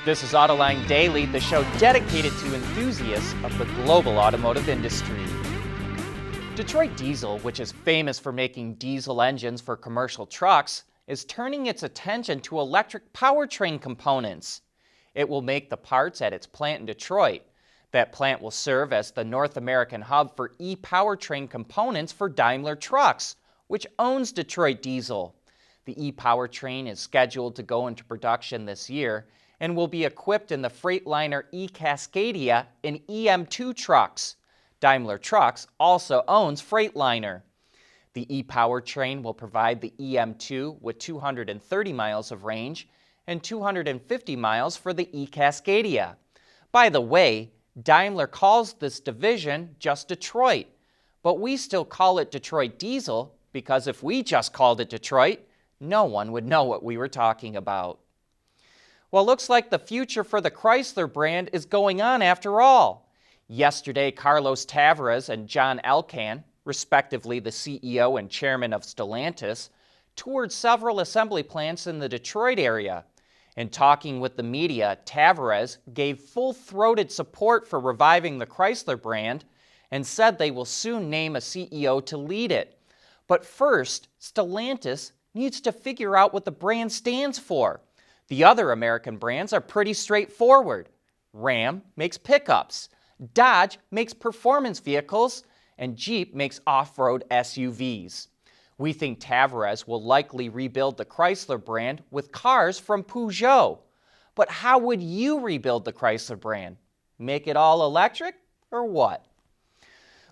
This is Autoline Daily, the show dedicated to enthusiasts of the global automotive industry. Detroit Diesel, which is famous for making diesel engines for commercial trucks, is turning its attention to electric powertrain components. It will make the parts at its plant in Detroit. That plant will serve as the North American hub for e-powertrain components for Daimler Trucks, which owns Detroit Diesel. The e-powertrain is scheduled to go into production this year and will be equipped in the Freightliner e-Cascadia and EM2 trucks. Daimler Trucks also owns Freightliner. The e-powertrain will provide the EM2 with 230 miles of range and 250 miles for the e-Cascadia. By the way, Daimler calls this division just Detroit, but we still call it Detroit Diesel because if we just called it Detroit, no one would know what we were talking about. Well, looks like the future for the Chrysler brand is going on after all. Yesterday, Carlos Tavares and John Elkann, respectively the CEO and chairman of Stellantis, toured several assembly plants in the Detroit area. In talking with the media, Tavares gave full-throated support for reviving the Chrysler brand and said they will soon name a CEO to lead it. But first, Stellantis needs to figure out what the brand stands for. The other American brands are pretty straightforward. Ram makes pickups, Dodge makes performance vehicles, and Jeep makes off-road SUVs. We think Tavares will likely rebuild the Chrysler brand with cars from Peugeot. But how would you rebuild the Chrysler brand? Make it all electric or what?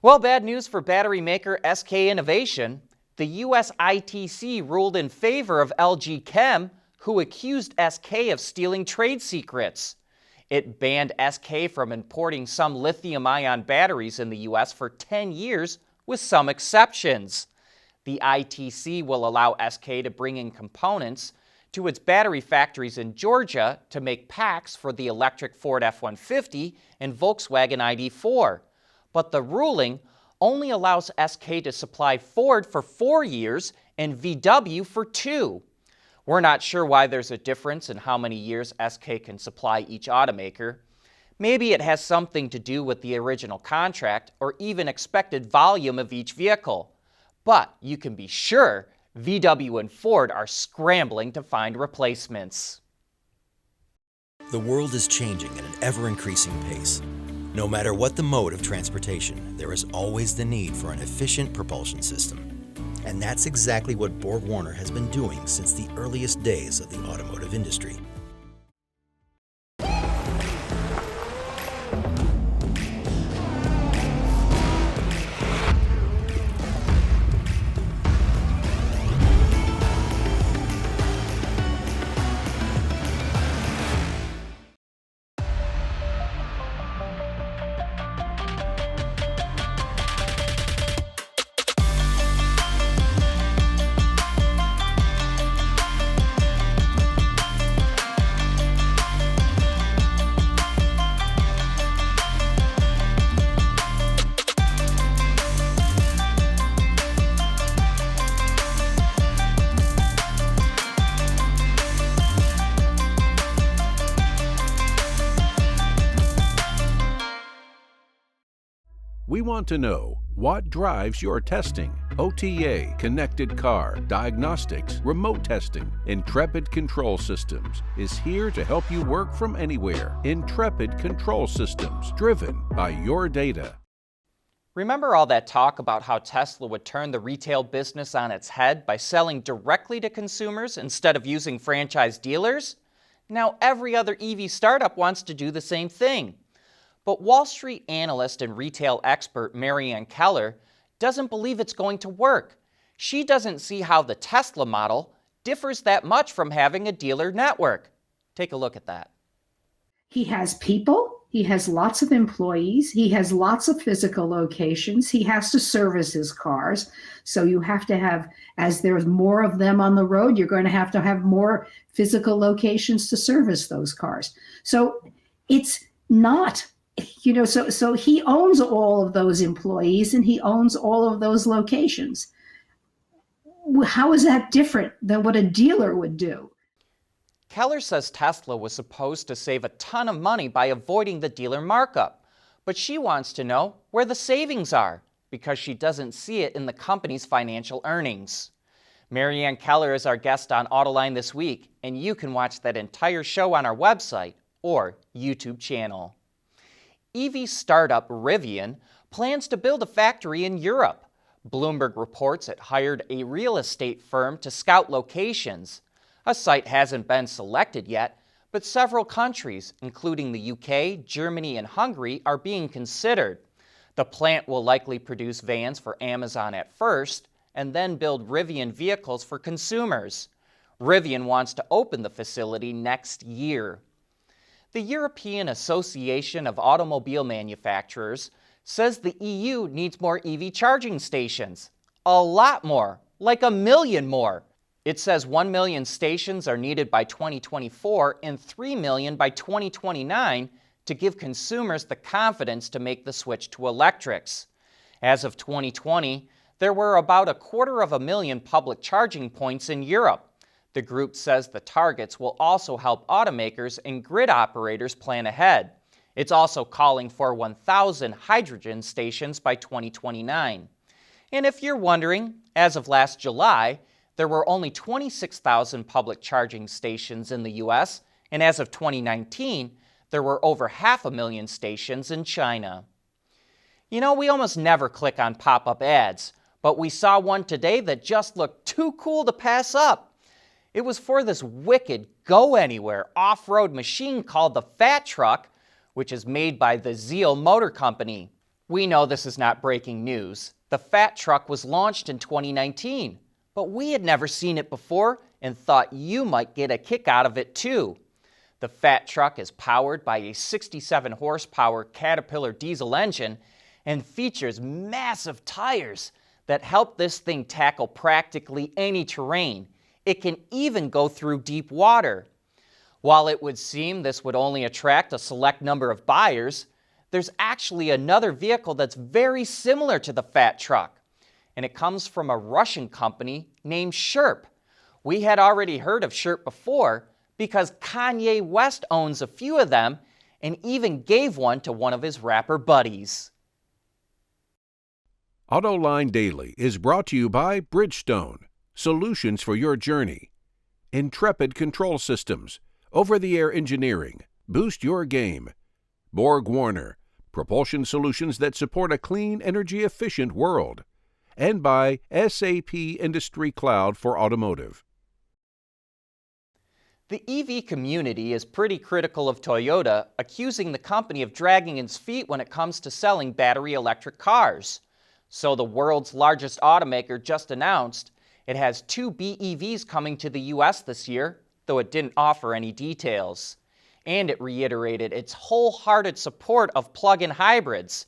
Well, bad news for battery maker SK Innovation. The US ITC ruled in favor of LG Chem, who accused SK of stealing trade secrets. It banned SK from importing some lithium-ion batteries in the US for 10 years, with some exceptions. The ITC will allow SK to bring in components to its battery factories in Georgia to make packs for the electric Ford F-150 and Volkswagen ID4. But the ruling only allows SK to supply Ford for 4 years and VW for 2. We're not sure why there's a difference in how many years SK can supply each automaker. Maybe it has something to do with the original contract or even expected volume of each vehicle. But you can be sure VW and Ford are scrambling to find replacements. The world is changing at an ever-increasing pace. No matter what the mode of transportation, there is always the need for an efficient propulsion system. And that's exactly what BorgWarner has been doing since the earliest days of the automotive industry. We want to know what drives your testing. OTA, connected car, diagnostics, remote testing. Intrepid Control Systems is here to help you work from anywhere. Intrepid Control Systems, driven by your data. Remember all that talk about how Tesla would turn the retail business on its head by selling directly to consumers instead of using franchise dealers? Now every other EV startup wants to do the same thing. But Wall Street analyst and retail expert Marianne Keller doesn't believe it's going to work. She doesn't see how the Tesla model differs that much from having a dealer network. Take a look at that. He has people, he has lots of employees, he has lots of physical locations, he has to service his cars. So you have to have, as there's more of them on the road, you're going to have more physical locations to service those cars. So it's not, so he owns all of those employees and he owns all of those locations. How is that different than what a dealer would do? Keller says Tesla was supposed to save a ton of money by avoiding the dealer markup, but she wants to know where the savings are because she doesn't see it in the company's financial earnings. Marianne Keller is our guest on Autoline this week, and you can watch that entire show on our website or YouTube channel. EV startup Rivian plans to build a factory in Europe. Bloomberg reports it hired a real estate firm to scout locations. A site hasn't been selected yet, but several countries, including the UK, Germany, and Hungary, are being considered. The plant will likely produce vans for Amazon at first, and then build Rivian vehicles for consumers. Rivian wants to open the facility next year. The European Association of Automobile Manufacturers says the EU needs more EV charging stations. A lot more, like 1 million more. It says 1 million stations are needed by 2024 and 3 million by 2029 to give consumers the confidence to make the switch to electrics. As of 2020, there were about 250,000 public charging points in Europe. The group says the targets will also help automakers and grid operators plan ahead. It's also calling for 1,000 hydrogen stations by 2029. And if you're wondering, as of last July, there were only 26,000 public charging stations in the US, and as of 2019, there were over 500,000 stations in China. You know, we almost never click on pop-up ads, but we saw one today that just looked too cool to pass up. It was for this wicked go-anywhere off-road machine called the Fat Truck, which is made by the Zeal Motor Company. We know this is not breaking news. The Fat Truck was launched in 2019, but we had never seen it before and thought you might get a kick out of it too. The Fat Truck is powered by a 67 horsepower Caterpillar diesel engine and features massive tires that help this thing tackle practically any terrain. It can even go through deep water. While it would seem this would only attract a select number of buyers, there's actually another vehicle that's very similar to the Fat Truck, and it comes from a Russian company named Sherp. We had already heard of Sherp before because Kanye West owns a few of them and even gave one to one of his rapper buddies. Autoline Daily is brought to you by Bridgestone, solutions for your journey. Intrepid Control Systems, over-the-air engineering, boost your game. Borg Warner, propulsion solutions that support a clean, energy-efficient world. And by SAP Industry Cloud for Automotive. The EV community is pretty critical of Toyota, accusing the company of dragging its feet when it comes to selling battery electric cars. So the world's largest automaker just announced it has 2 BEVs coming to the US this year, though it didn't offer any details. And it reiterated its wholehearted support of plug-in hybrids.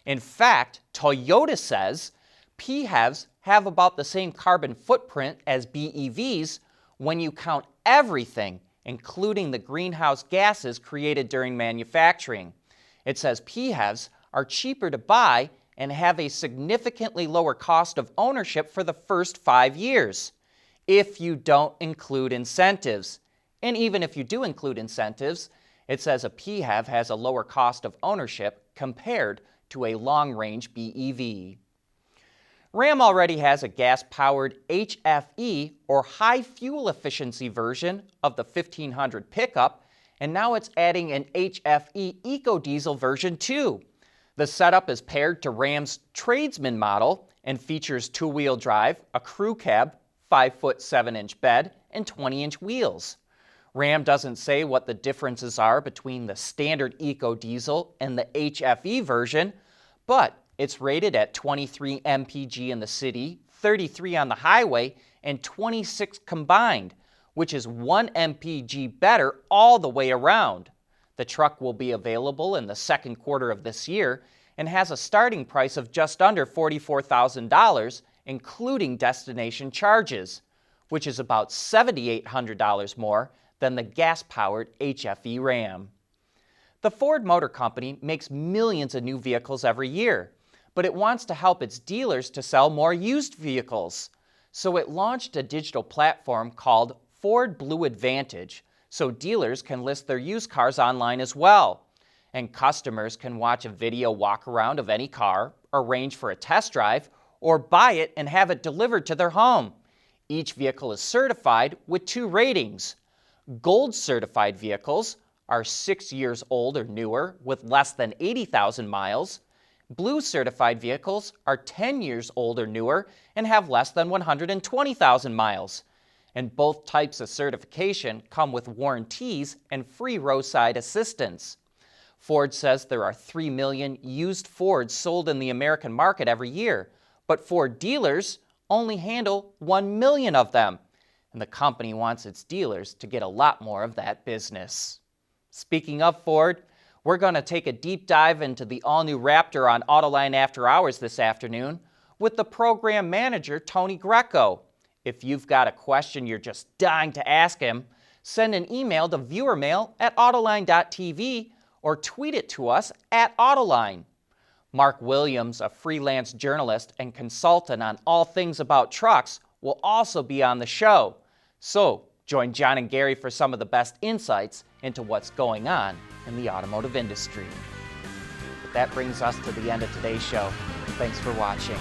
In fact, Toyota says PHEVs have about the same carbon footprint as BEVs when you count everything, including the greenhouse gases created during manufacturing. It says PHEVs are cheaper to buy and have a significantly lower cost of ownership for the first 5 years, if you don't include incentives. And even if you do include incentives, it says a PHEV has a lower cost of ownership compared to a long-range BEV. Ram already has a gas-powered HFE, or high fuel efficiency version of the 1500 pickup, and now it's adding an HFE EcoDiesel version too. The setup is paired to Ram's Tradesman model and features 2-wheel drive, a crew cab, 5-foot 7-inch bed, and 20-inch wheels. Ram doesn't say what the differences are between the standard EcoDiesel and the HFE version, but it's rated at 23 mpg in the city, 33 on the highway, and 26 combined, which is 1 mpg better all the way around. The truck will be available in the second quarter of this year and has a starting price of just under $44,000, including destination charges, which is about $7,800 more than the gas-powered HFE Ram. The Ford Motor Company makes millions of new vehicles every year, but it wants to help its dealers to sell more used vehicles. So it launched a digital platform called Ford Blue Advantage so dealers can list their used cars online as well. And customers can watch a video walk around of any car, arrange for a test drive, or buy it and have it delivered to their home. Each vehicle is certified with 2 ratings. Gold certified vehicles are 6 years old or newer with less than 80,000 miles. Blue certified vehicles are 10 years old or newer and have less than 120,000 miles. And both types of certification come with warranties and free roadside assistance. Ford says there are 3 million used Fords sold in the American market every year, but Ford dealers only handle 1 million of them. And the company wants its dealers to get a lot more of that business. Speaking of Ford, we're going to take a deep dive into the all-new Raptor on Autoline After Hours this afternoon with the program manager, Tony Greco. If you've got a question you're just dying to ask him, send an email to viewermail@autoline.tv or tweet it to us at Autoline. Mark Williams, a freelance journalist and consultant on all things about trucks, will also be on the show. So join John and Gary for some of the best insights into what's going on in the automotive industry. But that brings us to the end of today's show. Thanks for watching.